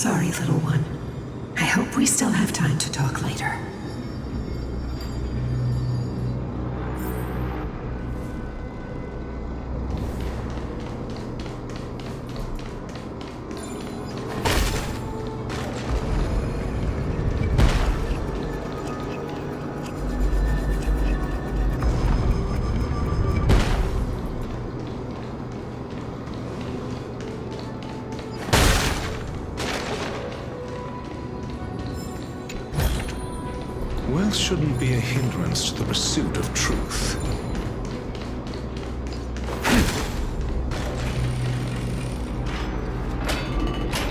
sorry, little one. I hope we still have time to talk later. Wealth shouldn't be a hindrance to the pursuit of truth.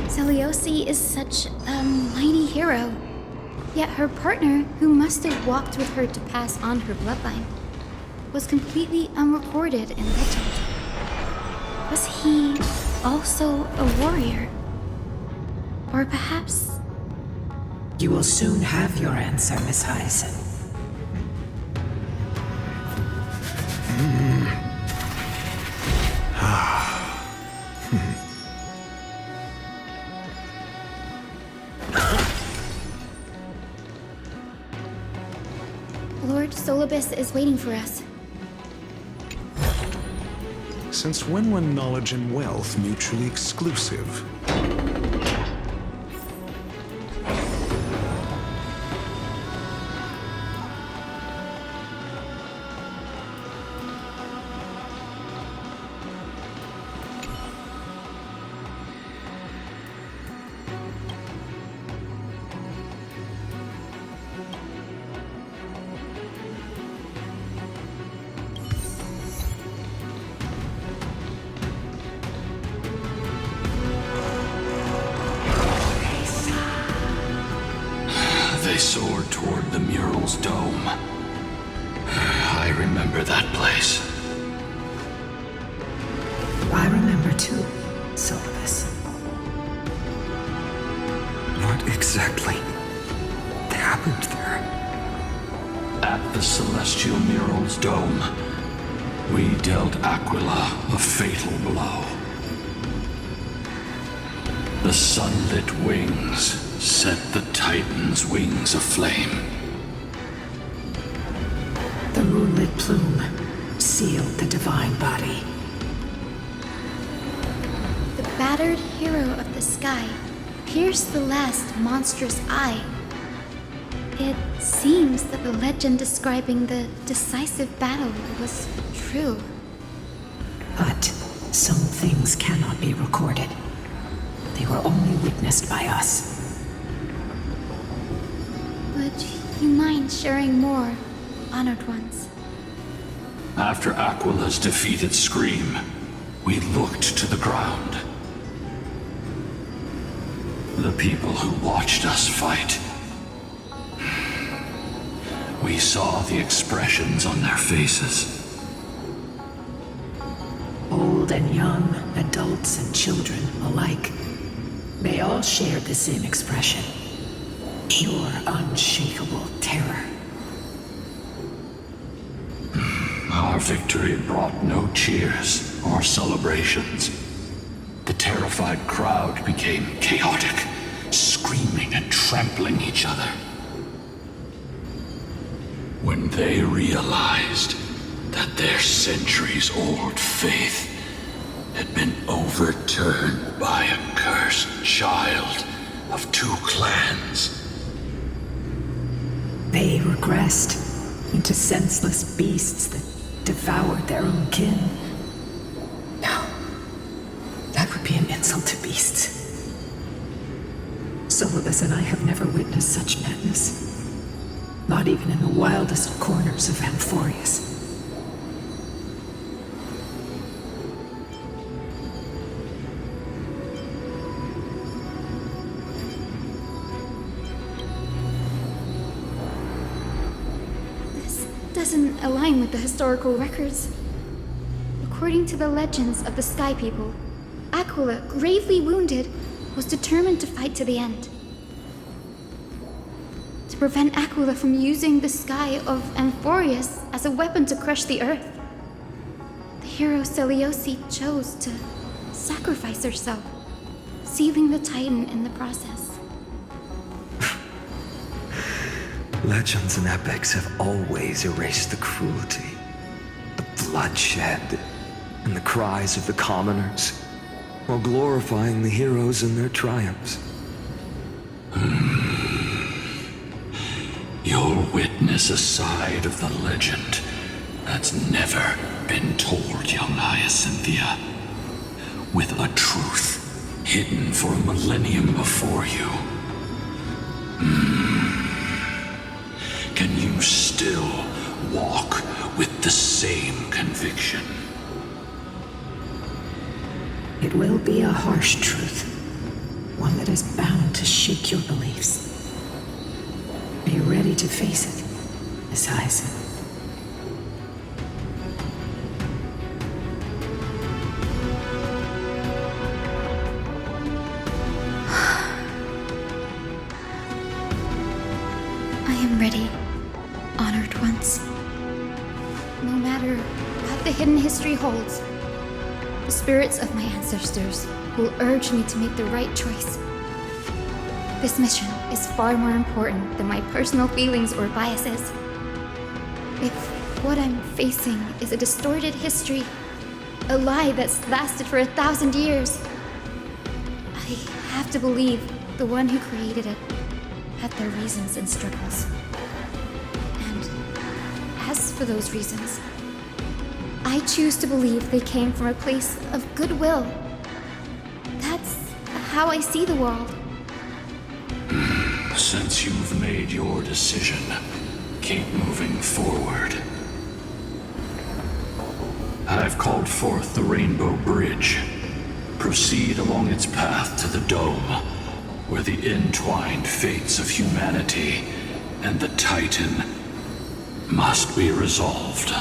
Selioci is such a mighty hero. Yet her partner, who must have walked with her to pass on her bloodline, was completely unrecorded in legend. Was he also a warrior? Or perhaps... You will soon have your answer, Miss Hyacinth. Lord Solibus is waiting for us. Since when were knowledge and wealth mutually exclusive? They soared toward the mural's dome. I remember that place. I remember too, Solibus. What exactly happened there? At the celestial mural's dome, we dealt Aquila a fatal blow. The sunlit wings set the Titan's wings aflame. The moonlit plume sealed the divine body. The battered hero of the sky pierced the last monstrous eye. It seems that the legend describing the decisive battle was true. But some things cannot be recorded. They were only witnessed by us. Would you mind sharing more, honored ones? After Aquila's defeated scream, we looked to the ground. The people who watched us fight. We saw the expressions on their faces. Old and young, adults and children alike. They all shared the same expression. Pure, unshakable terror. Our victory brought no cheers or celebrations. The terrified crowd became chaotic, screaming and trampling each other. When they realized that their centuries-old faith had been overturned by a cursed child of two clans. They regressed into senseless beasts that devoured their own kin. No, that would be an insult to beasts. Solibus and I have never witnessed such madness. Not even in the wildest corners of Amphorius. Doesn't align with the historical records. According to the legends of the Sky People, Aquila, gravely wounded, was determined to fight to the end. To prevent Aquila from using the sky of Amphorius as a weapon to crush the earth, the hero Selioci chose to sacrifice herself. sealing the Titan in the process. Legends and epics have always erased the cruelty, the bloodshed, and the cries of the commoners, while glorifying the heroes and their triumphs. You'll witness a side of the legend that's never been told, young Hyacinthia. With a truth hidden for a millennium before you. Can you still walk with the same conviction? It will be a harsh truth, one that is bound to shake your beliefs. Are you ready to face it, Miss Hyacinth? I am ready, honored ones. No matter what the hidden history holds, the spirits of my ancestors will urge me to make the right choice. This mission is far more important than my personal feelings or biases. If what I'm facing is a distorted history, a lie that's lasted for 1,000 years, I have to believe the one who created it had their reasons and struggles. And as for those reasons, I choose to believe they came from a place of goodwill. That's how I see the world. Since you've made your decision, keep moving forward. I've called forth the Rainbow Bridge. Proceed along its path to the Dome, where the entwined fates of humanity and the Titan must be resolved.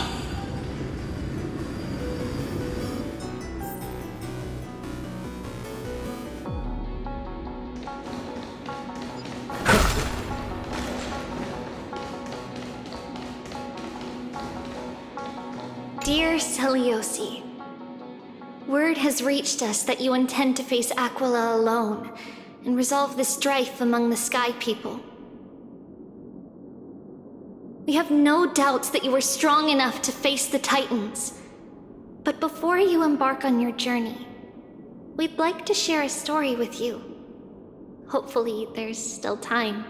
Dear Celiosi, word has reached us that you intend to face Aquila alone and resolve the strife among the Sky People. We have no doubts that you are strong enough to face the Titans. But before you embark on your journey, we'd like to share a story with you. Hopefully, there's still time.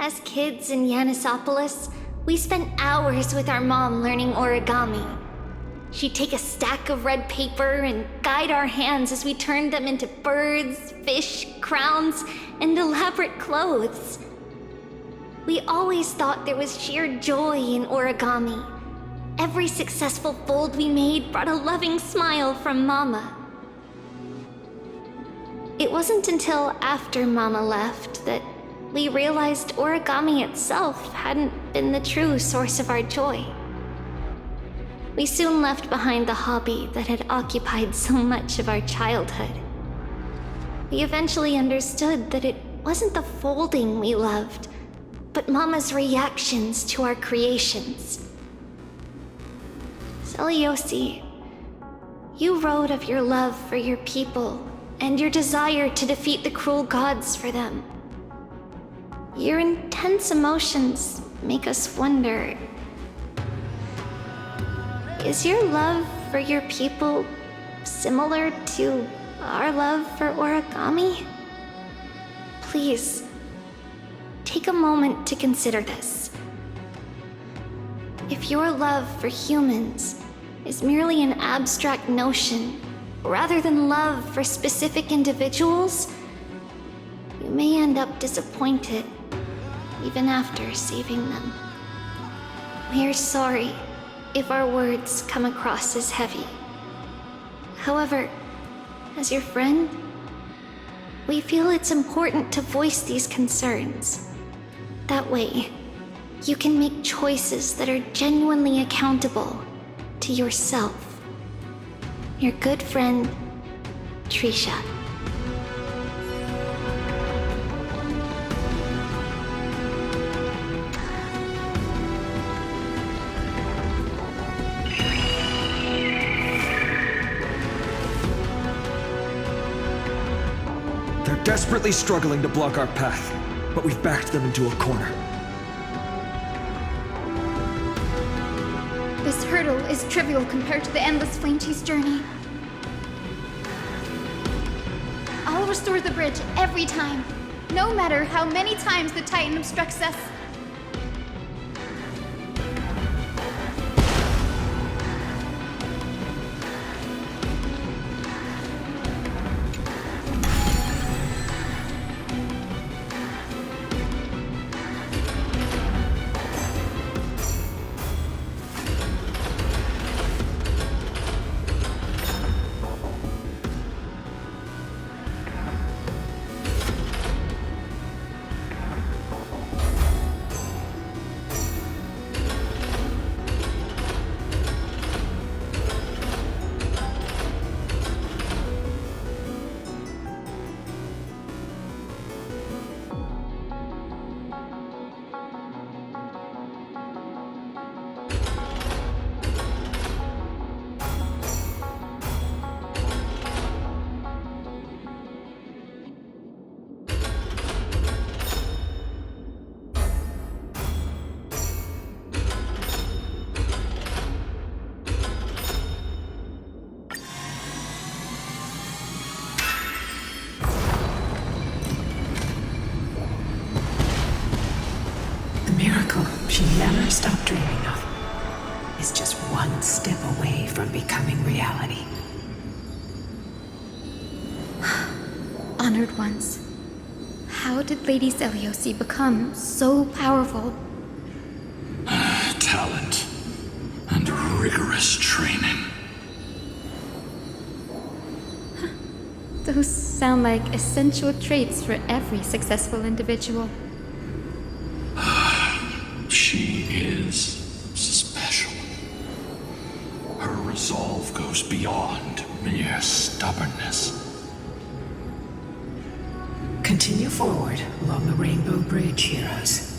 As kids in Yanisopolis, we spent hours with our mom learning origami. She'd take a stack of red paper and guide our hands as we turned them into birds, fish, crowns, and elaborate clothes. We always thought there was sheer joy in origami. Every successful fold we made brought a loving smile from Mama. It wasn't until after Mama left that we realized origami itself hadn't been the true source of our joy. We soon left behind the hobby that had occupied so much of our childhood. We eventually understood that it wasn't the folding we loved, but Mama's reactions to our creations. Celiosi, you wrote of your love for your people and your desire to defeat the cruel gods for them. Your intense emotions make us wonder, is your love for your people similar to our love for origami? Please, take a moment to consider this. If your love for humans is merely an abstract notion, rather than love for specific individuals, you may end up disappointed even after saving them. We are sorry if our words come across as heavy. However, as your friend, we feel it's important to voice these concerns. That way, you can make choices that are genuinely accountable to yourself. Your good friend, Trisha. desperately struggling to block our path, but we've backed them into a corner. This hurdle is trivial compared to the endless flame chase journey. I'll restore the bridge every time, no matter how many times the Titan obstructs us. She never stopped dreaming of is just one step away from becoming reality. Honored ones, how did Lady Seliosi become so powerful? Talent and rigorous training. Those sound like essential traits for every successful individual. She is special. Her resolve goes beyond mere stubbornness. Continue forward along the Rainbow Bridge, heroes.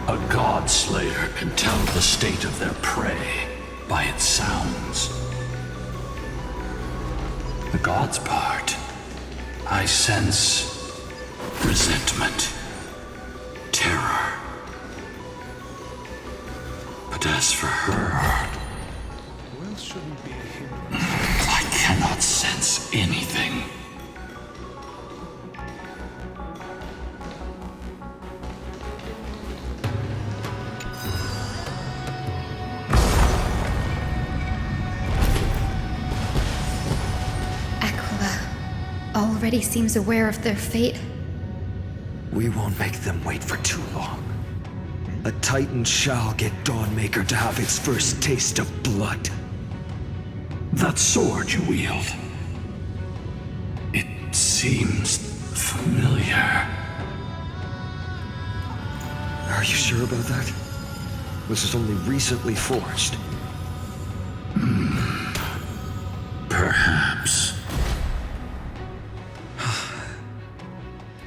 A god slayer can tell the state of their prey by its sounds. The god's part, I sense resentment, terror. But as for her, Wealth shouldn't be a hindrance. I cannot sense anything. Already seems aware of their fate. We won't make them wait for too long. A Titan shall get Dawnmaker to have its first taste of blood. That sword you wield, it seems familiar. Are you sure about that? This is only recently forged. Perhaps.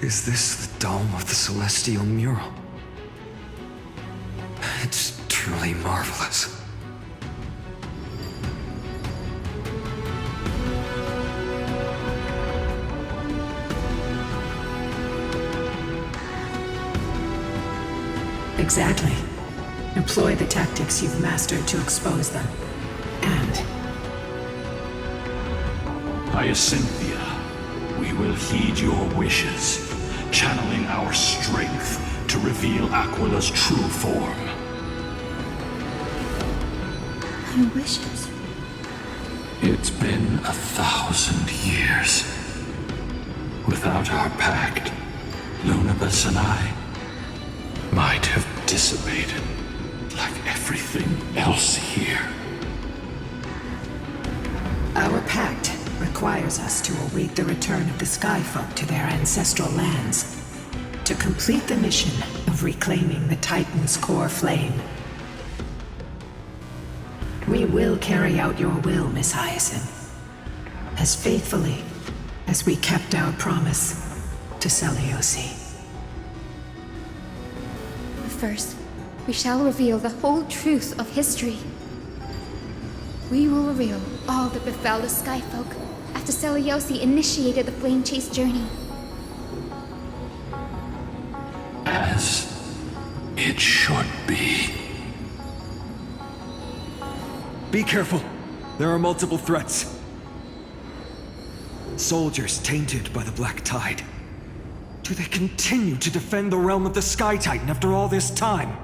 Is this the dome of the Celestial Mural? It's truly marvelous. Exactly. Employ the tactics you've mastered to expose them. And Hyacinthia, we will heed your wishes, channeling our strength to reveal Aquila's true form. My wishes. It's been 1,000 years. Without our pact, Lunabus and I might have dissipated like everything else here. our pact requires us to await the return of the Skyfolk to their ancestral lands, to complete the mission of reclaiming the Titan's core flame. We will carry out your will, Miss Hyacinth, as faithfully as we kept our promise to Seliosi. First, we shall reveal the whole truth of history. We will reveal all that befell the Skyfolk after Seliosi initiated the Flame Chase journey. As it should be. Be careful. There are multiple threats. Soldiers tainted by the Black Tide. Do they continue to defend the realm of the Sky Titan after all this time?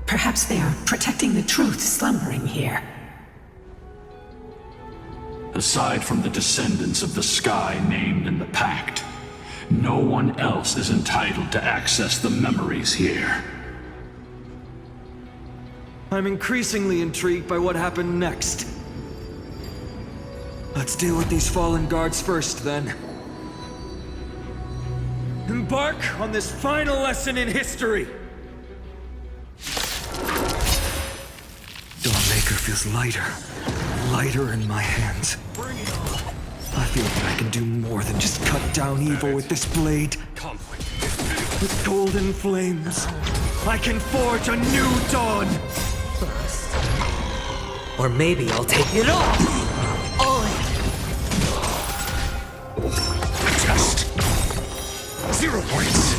Perhaps they are protecting the truth slumbering here. Aside from the descendants of the sky named in the pact, no one else is entitled to access the memories here. I'm increasingly intrigued by what happened next. Let's deal with these fallen guards first, then. Embark on this final lesson in history! Dawnmaker feels lighter in my hands. I feel that I can do more than just cut down evil with this blade. With golden flames, I can forge a new dawn! Or maybe I'll take it all! Test. 0 points.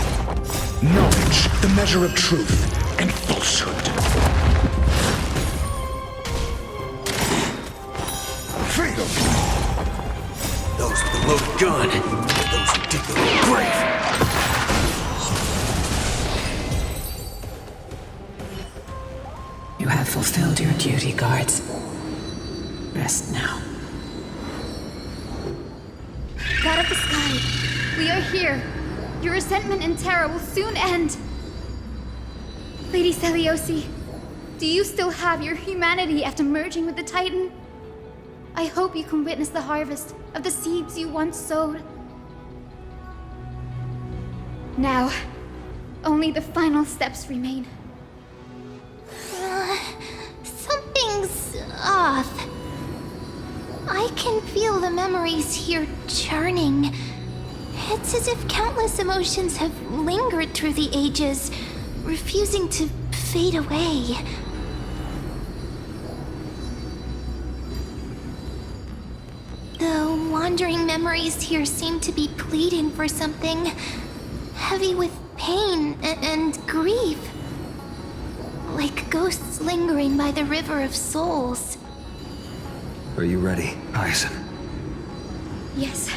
Knowledge, the measure of truth and falsehood. Freedom. Those with the loaded gun, those who dig their own grave. You have fulfilled your duty, guards. Rest now. God of the Sky, we are here. Your resentment and terror will soon end. Lady Seliosi, do you still have your humanity after merging with the Titan? I hope you can witness the harvest of the seeds you once sowed. Now, only the final steps remain. Something's off. I can feel the memories here churning. It's as if countless emotions have lingered through the ages, refusing to fade away. The wandering memories here seem to be pleading for something, heavy with pain and grief. Like ghosts lingering by the river of souls. Are you ready, Aizen? Yes.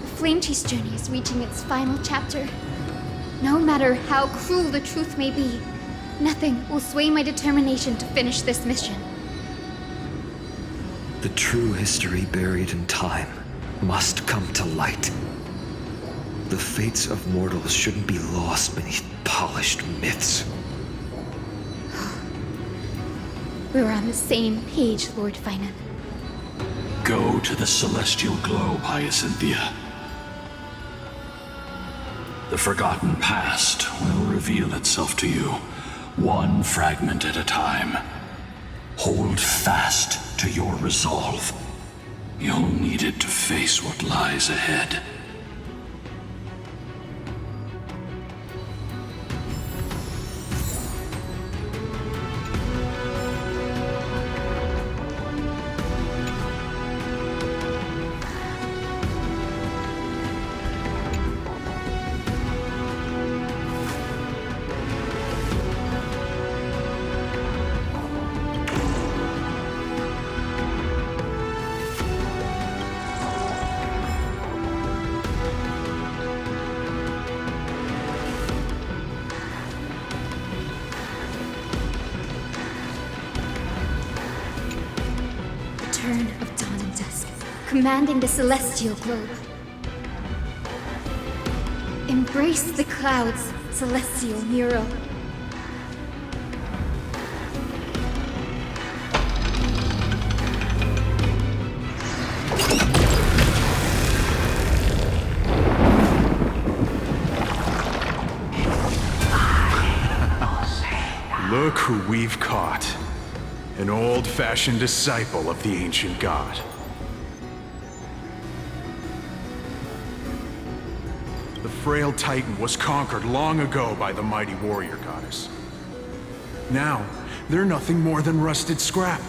The Flame Chase journey is reaching its final chapter. No matter how cruel the truth may be, nothing will sway my determination to finish this mission. The true history buried in time must come to light. The fates of mortals shouldn't be lost beneath polished myths. We're on the same page, Lord Finan. Go to the celestial globe, Hyacinthia. The forgotten past will reveal itself to you, one fragment at a time. Hold fast to your resolve. You'll need it to face what lies ahead. Turn of dawn and dusk, commanding the celestial globe. Embrace the clouds, celestial Nero. Look who we've caught. An old-fashioned disciple of the ancient god. The The frail Titan was conquered long ago by the mighty warrior goddess. Now, they're nothing more than rusted scrap,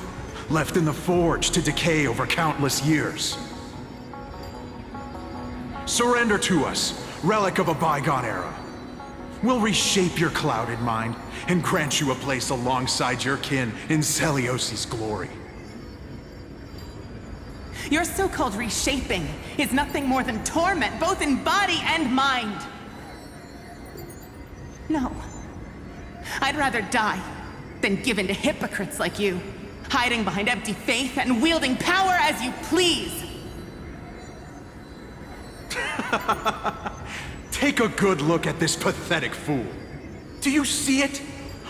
left in the forge to decay over countless years. Surrender to us, relic of a bygone era. We'll reshape your clouded mind and grant you a place alongside your kin in Celiosi's glory. Your so-called reshaping is nothing more than torment, both in body and mind. No. I'd rather die than give in to hypocrites like you, hiding behind empty faith and wielding power as you please. Take a good look at this pathetic fool. Do you see it?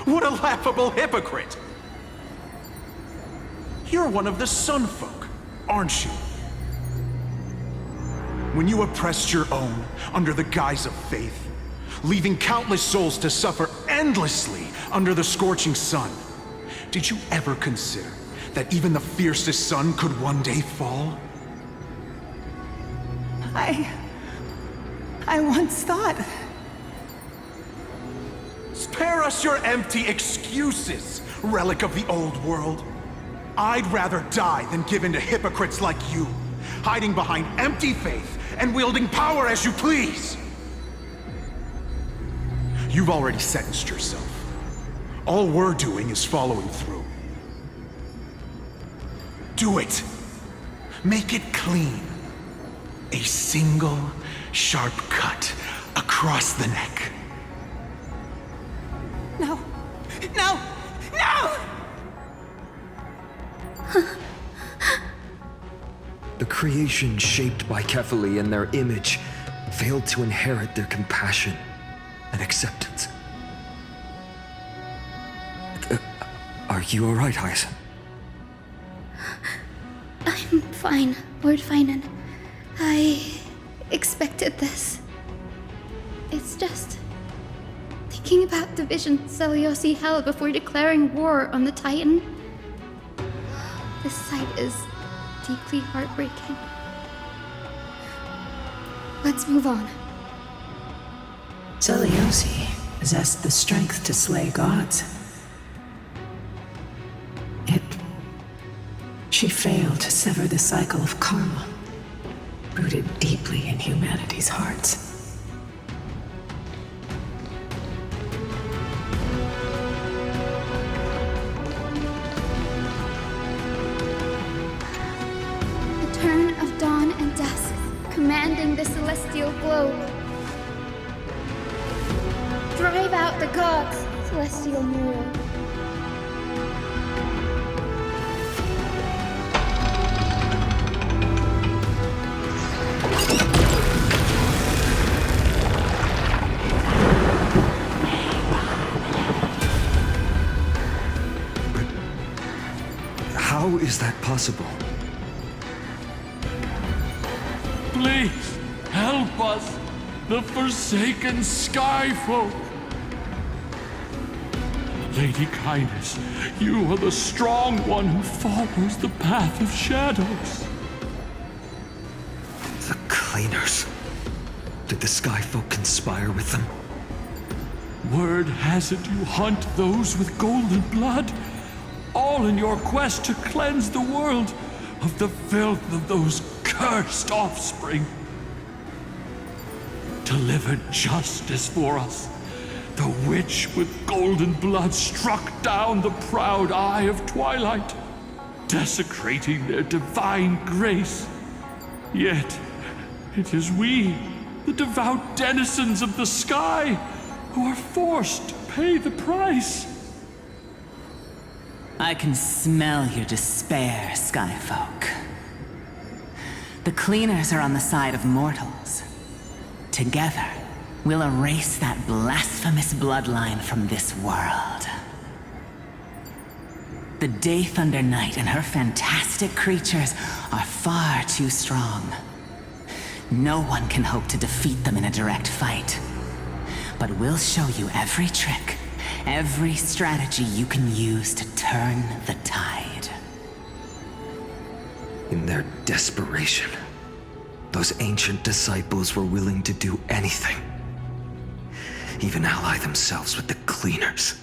What a laughable hypocrite! You're one of the Sun Folk, aren't you? When you oppressed your own under the guise of faith, leaving countless souls to suffer endlessly under the scorching sun, did you ever consider that even the fiercest sun could one day fall? I once thought... Spare us your empty excuses, relic of the old world. I'd rather die than give in to hypocrites like you, hiding behind empty faith and wielding power as you please. You've already sentenced yourself. All we're doing is following through. Do it. Make it clean. A single, sharp cut across the neck. No! No! No! The creation shaped by Kefali in their image failed to inherit their compassion and acceptance. Are you alright, Hyacin? I'm fine, Lord Finan. I expected this. It's just thinking about the vision Celiosi held before declaring war on the Titan. This sight is deeply heartbreaking. Let's move on. Celiosi possessed the strength to slay gods. Yet, she failed to sever the cycle of karma, rooted deeply in humanity's hearts. The turn of dawn and dusk, commanding the celestial globe. Drive out the gods, celestial mirror. How is that possible? Please, help us, the forsaken sky folk. Lady Kindness, you are the strong one who follows the path of shadows. The Cleaners. Did the Sky Folk conspire with them? Word has it you hunt those with golden blood, all in your quest to cleanse the world of the filth of those cursed offspring. Delivered justice for us. The witch with golden blood struck down the proud eye of twilight, desecrating their divine grace. Yet, it is we, the devout denizens of the sky, who are forced to pay the price. I can smell your despair, Skyfolk. The Cleaners are on the side of mortals. Together, we'll erase that blasphemous bloodline from this world. The Day Thunder Knight and her fantastic creatures are far too strong. No one can hope to defeat them in a direct fight. But we'll show you every trick, every strategy you can use to turn the tide. In their desperation, those ancient disciples were willing to do anything. Even ally themselves with the cleaners.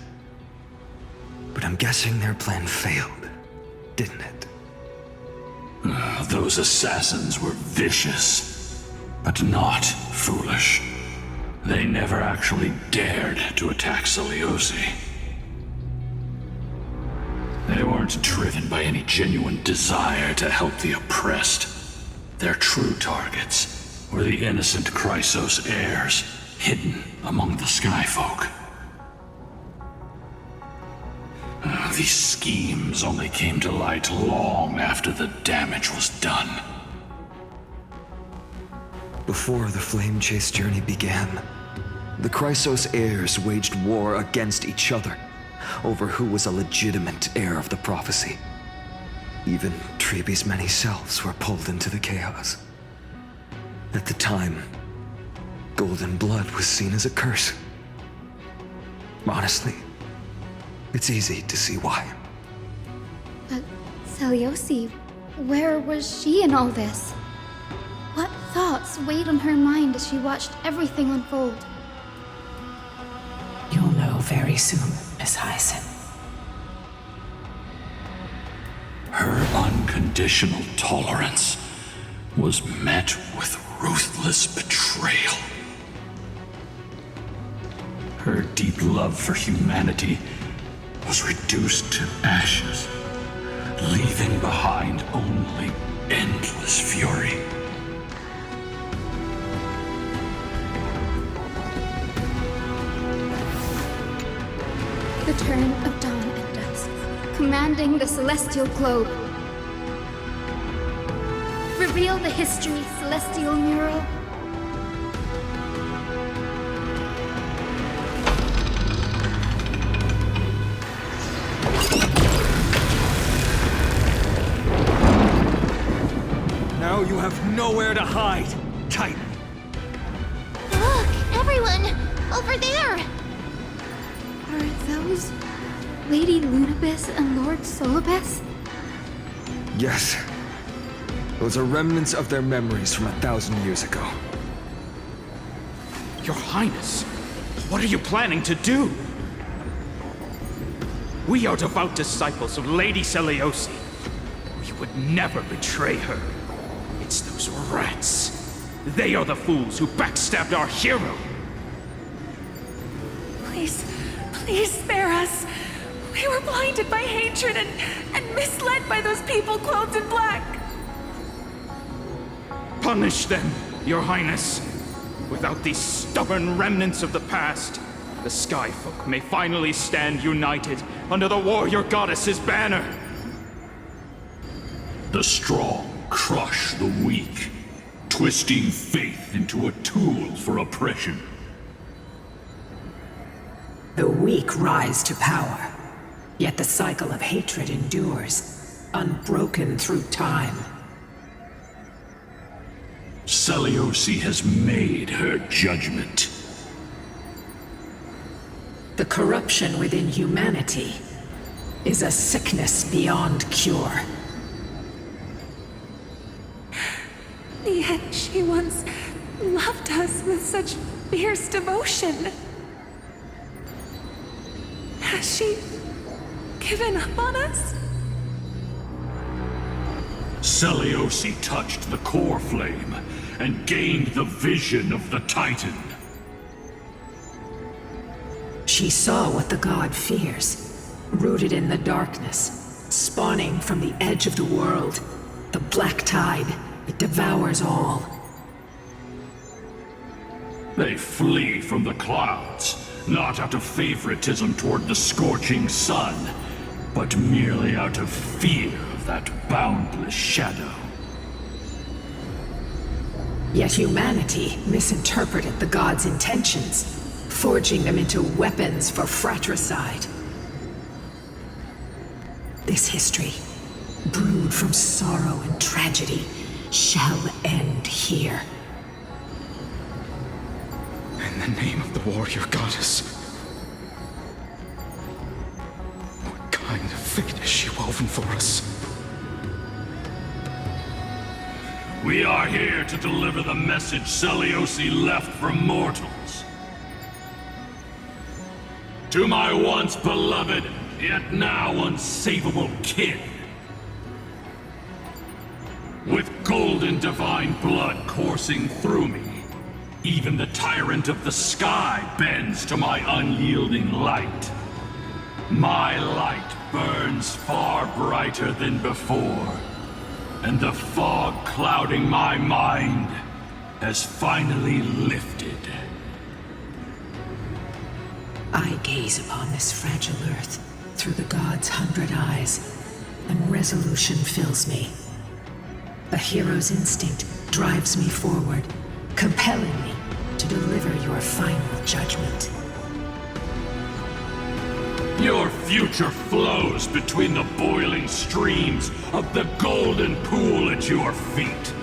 But I'm guessing their plan failed, didn't it? Those assassins were vicious, but not foolish. They never actually dared to attack Seliosi. They weren't driven by any genuine desire to help the oppressed. Their true targets were the innocent Chrysos heirs, hidden among the Skyfolk. These schemes only came to light long after the damage was done. Before the Flame Chase journey began, the Chrysos heirs waged war against each other over who was a legitimate heir of the prophecy. Even Trebi's many selves were pulled into the chaos. At the time, golden blood was seen as a curse. Honestly, it's easy to see why. But Seliosi, where was she in all this? What thoughts weighed on her mind as she watched everything unfold? You'll know very soon, Miss Hyson. Her unconditional tolerance was met with ruthless betrayal. Her deep love for humanity was reduced to ashes, leaving behind only endless fury. The turn of dawn and dusk, commanding the celestial globe. Reveal the history, celestial mural. Now you have nowhere to hide, Titan. Look, everyone! Over there! Are those Lady Lunabis and Lord Solibus? Yes. Those are remnants of their memories from 1,000 years ago. Your Highness, what are you planning to do? We are devout disciples of Lady Seliosi. We would never betray her. It's those rats. They are the fools who backstabbed our hero. Please, please spare us. We were blinded by hatred and misled by those people clothed in black. Punish them, Your Highness. Without these stubborn remnants of the past, the Skyfolk may finally stand united under the warrior goddess's banner. The strong crush the weak, twisting faith into a tool for oppression. The weak rise to power, yet the cycle of hatred endures, unbroken through time. Seliosi has made her judgment. The corruption within humanity is a sickness beyond cure. Yet she once loved us with such fierce devotion. Has she given up on us? Seliosi touched the core flame and gained the vision of the Titan. She saw what the god fears, rooted in the darkness, spawning from the edge of the world. The black tide, it devours all. They flee from the clouds, not out of favoritism toward the scorching sun, but merely out of fear of that boundless shadow. Yet humanity misinterpreted the god's intentions, forging them into weapons for fratricide. This history, brewed from sorrow and tragedy, shall end here. In the name of the warrior goddess, what kind of fate has she woven for us? We are here to deliver the message Seliosi left for mortals. To my once beloved, yet now unsavable kin. With golden divine blood coursing through me, even the tyrant of the sky bends to my unyielding light. My light burns far brighter than before, and the fog clouding my mind has finally lifted. I gaze upon this fragile earth through the gods' 100 eyes, and resolution fills me. A hero's instinct drives me forward, compelling me to deliver your final judgment. Your future flows between the boiling streams of the golden pool at your feet.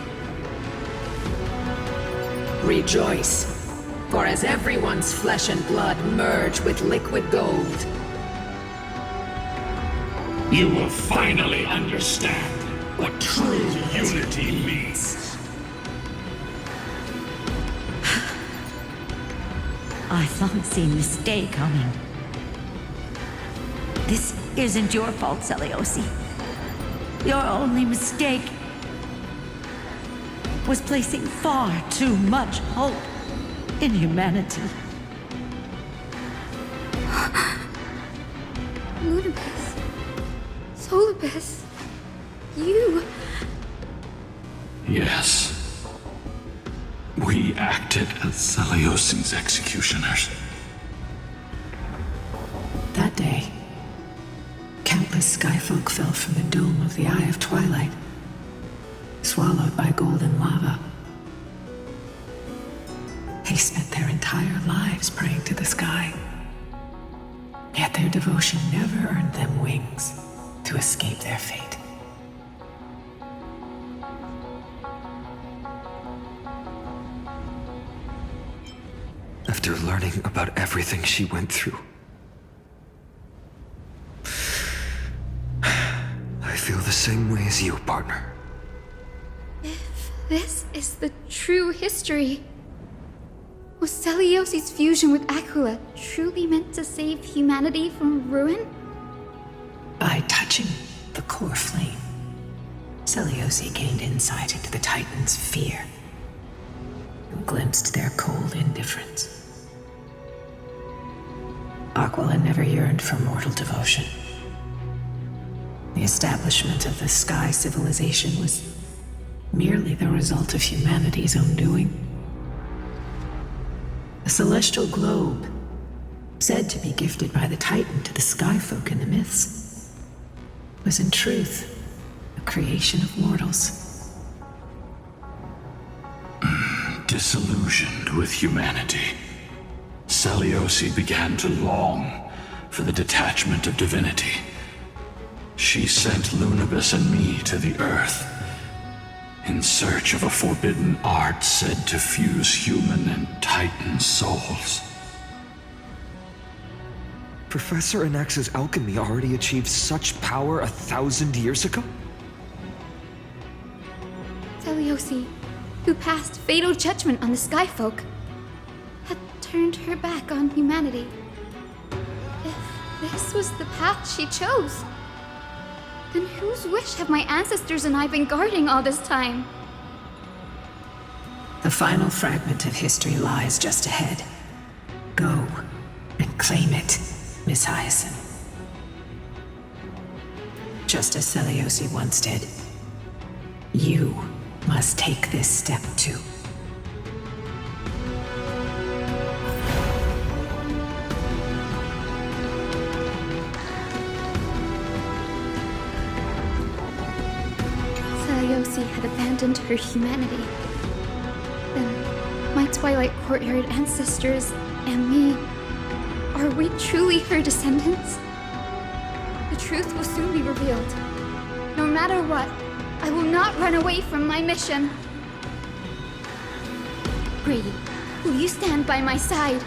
Rejoice, for as everyone's flesh and blood merge with liquid gold, you will finally understand what true unity means. I thought I'd seen this day coming. This isn't your fault, Seliosi. Your only mistake was placing far too much hope in humanity. Lunibus. Solibus. You. Yes. We acted as Seliosi's executioners. that day, countless skyfolk fell from the dome of the Eye of Twilight, swallowed by golden lava. They spent their entire lives praying to the sky. Yet their devotion never earned them wings to escape their fate. After learning about everything she went through, I feel the same way as you, partner. If this is the true history, was Seliosi's fusion with Aquila truly meant to save humanity from ruin? By touching the core flame, Seliosi gained insight into the Titans' fear and glimpsed their cold indifference. Aquila never yearned for mortal devotion. The establishment of the Sky civilization was merely the result of humanity's own doing. The celestial globe, said to be gifted by the Titan to the Skyfolk in the myths, was in truth a creation of mortals. Disillusioned with humanity, Seliosi began to long for the detachment of divinity. She sent Lunibus and me to the Earth in search of a forbidden art said to fuse human and Titan souls. Professor Anax's alchemy already achieved such power 1,000 years ago? Seliosi, who passed fatal judgment on the Skyfolk, had turned her back on humanity. If this was the path she chose, then whose wish have my ancestors and I been guarding all this time? The final fragment of history lies just ahead. Go and claim it, Miss Hyacinth. Just as Seliosi once did, you must take this step too. Seliosi had abandoned her humanity. Then, my Twilight Courtyard ancestors and me, are we truly her descendants? The truth will soon be revealed. No matter what, I will not run away from my mission. Brady, will you stand by my side?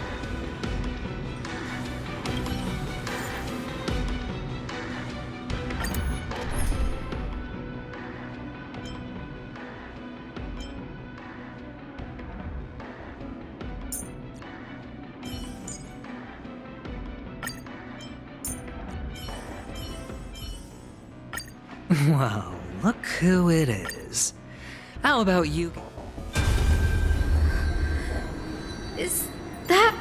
Well, look who it is. How about you? Is that...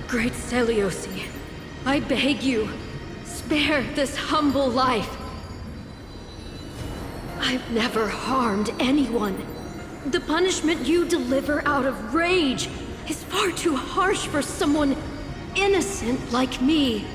Great Seliosi, I beg you, spare this humble life. I've never harmed anyone. The punishment you deliver out of rage is far too harsh for someone innocent like me.